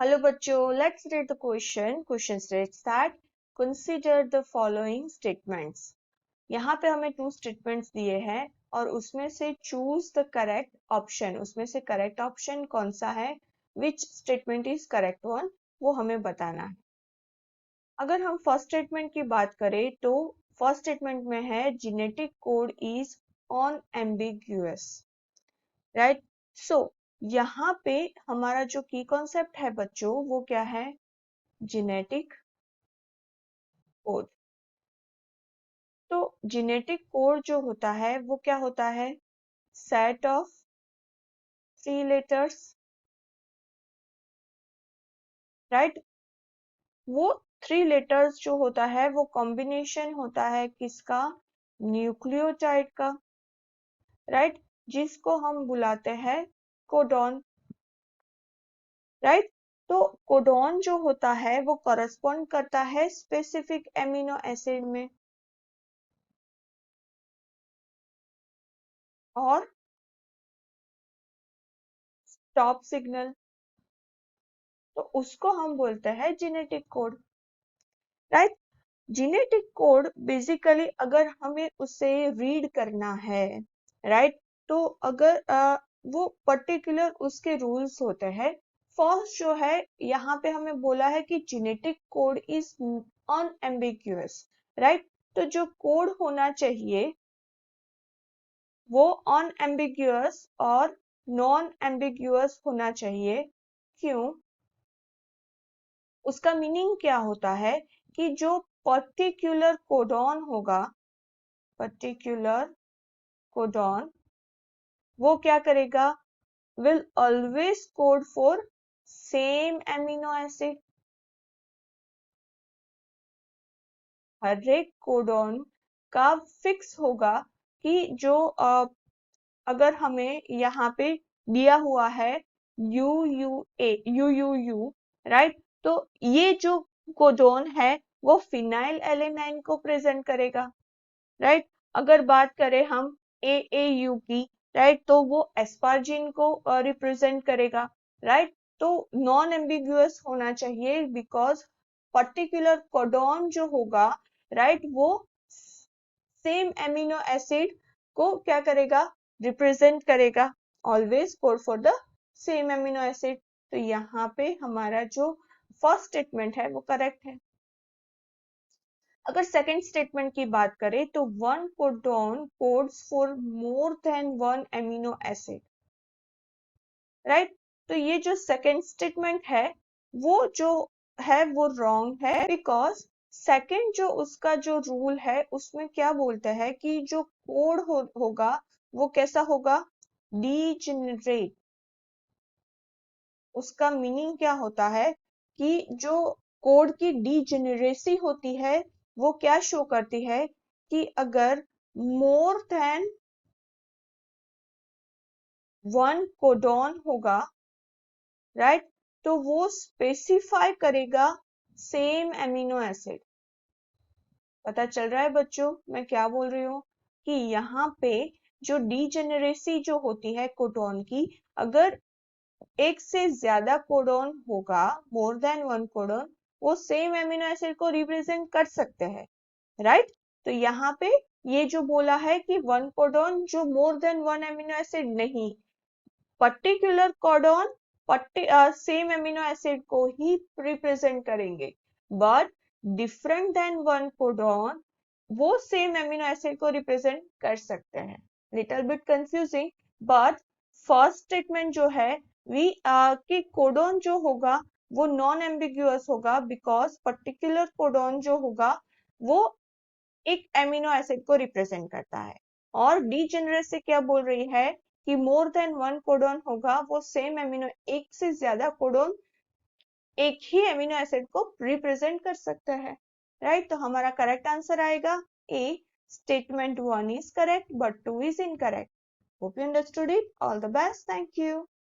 Hello बच्चों, let's read the question. Question states that consider the following statements. यहाँ पे हमें 2 statements दिए हैं और उसमें से choose the correct option. उसमें से correct option कौन सा है? Which statement is correct one? वो हमें बताना है. अगर हम first statement की बात करें तो first statement में है genetic code is unambiguous. Right? So यहाँ पे हमारा जो की कॉन्सेप्ट है बच्चों वो क्या है? Genetic code. तो जेनेटिक कोड जो होता है वो क्या होता है? Set of 3 letters, right. वो 3 लेटर्स जो होता है वो कॉम्बिनेशन होता है किसका? न्यूक्लियोटाइड का, राइट, जिसको हम बुलाते हैं कोडॉन, राइट. तो कोडॉन जो होता है वो करस्पॉन्ड करता है स्पेसिफिक एमिनो एसिड में और स्टॉप सिग्नल, तो उसको हम बोलते हैं genetic code, right. Genetic code basically अगर हमें उसे रीड करना है, राइट, तो अगर वो पर्टिकुलर उसके रूल्स होते हैं. फर्स्ट जो है यहाँ पे हमें बोला है कि जेनेटिक कोड इज अनएम्बिग्युअस, राइट. तो जो कोड होना चाहिए वो अनएम्बिग्युअस और नॉन एम्बिग्युअस होना चाहिए. क्यों? उसका मीनिंग क्या होता है कि जो पर्टिकुलर कोडॉन होगा, पर्टिकुलर कोडॉन वो क्या करेगा? Will always code for same amino acid. हर एक कोडॉन का फिक्स होगा कि जो अगर हमें यहाँ पे दिया हुआ है UUU, राइट, तो ये जो कोडॉन है वो फिनाइल एलेनाइन को प्रेजेंट करेगा, राइट. अगर बात करें हम AAU की, राइट, तो वो एस्पार्जिन को रिप्रेजेंट करेगा, राइट. तो नॉन एम्बिगुअस होना चाहिए बिकॉज पर्टिकुलर कोडॉन जो होगा, राइट, वो सेम एमिनो एसिड को क्या करेगा? रिप्रेजेंट करेगा. Always code for the same amino acid. तो यहाँ पे हमारा जो फर्स्ट स्टेटमेंट है वो करेक्ट है. अगर सेकंड स्टेटमेंट की बात करें तो one codon codes for more than one amino acid, right. तो ये जो सेकंड स्टेटमेंट है वो जो है वो रॉन्ग है बिकॉज सेकंड जो उसका जो रूल है उसमें क्या बोलता है कि जो कोड होगा वो कैसा होगा? डीजेनरेट. उसका मीनिंग क्या होता है कि जो कोड की डीजेनरेसी होती है वो क्या शो करती है कि अगर मोर देन वन कोडॉन होगा, राइट, तो वो स्पेसिफाई करेगा सेम एमिनो एसिड. पता चल रहा है बच्चों मैं क्या बोल रही हूँ? कि यहाँ पे जो डीजेनरेसी जो होती है कोडॉन की, अगर एक से ज्यादा कोडॉन होगा, मोर देन वन कोडॉन, वो सेम एमिनो एसिड को रिप्रेजेंट कर सकते हैं, राइट. तो यहाँ पे ये जो बोला है कि वन कोडॉन जो more than one amino acid नहीं, particular codon same amino acid को ही रिप्रेजेंट करेंगे, but different than one codon वो सेम एमिनो एसिड को रिप्रेजेंट कर सकते हैं. Little bit confusing, but first statement जो है कि कोडॉन जो होगा वो नॉन एम्बिगुअस होगा बिकॉज पर्टिकुलर कोडॉन जो होगा वो एक एमिनो एसिड को रिप्रेजेंट करता है. और डीजेनरेसी क्या बोल रही है कि मोर देन वन कोडॉन होगा, वो सेम एमिनो एक से ज्यादा कोडॉन एक ही एमिनो एसिड को रिप्रेजेंट कर सकता है, राइट. तो हमारा करेक्ट आंसर आएगा A. Statement 1 is correct but 2 is incorrect. Hope you understood it. All the best. Thank you.